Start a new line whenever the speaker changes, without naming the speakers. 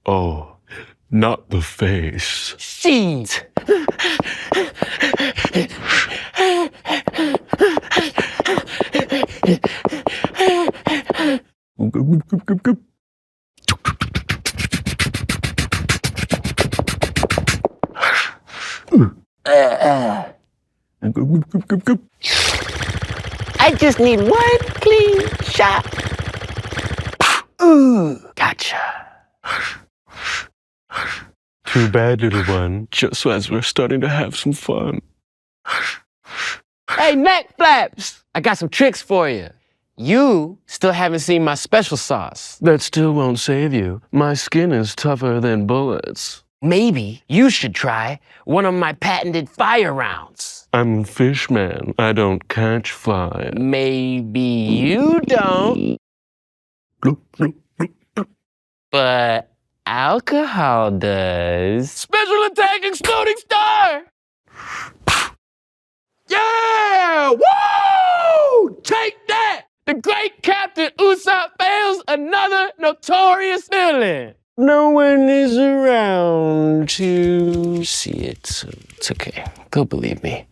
Oh, not the face.
Shit! I just need one clean shot. Gotcha.
Too bad, little one. Just as we're starting to have some fun.
Hey, neck flaps! I got some tricks for you. You still haven't seen my special sauce.
That still won't save you. My skin is tougher than bullets.
Maybe you should try one of my patented fire rounds.
I'm fish man. I don't catch fire.
Maybe you don't, but alcohol does. Special attack exploding star! Yeah! Woo! Take that! The great Captain Usopp fails another notorious villain. No one is around to see it, so it's okay. Go believe me.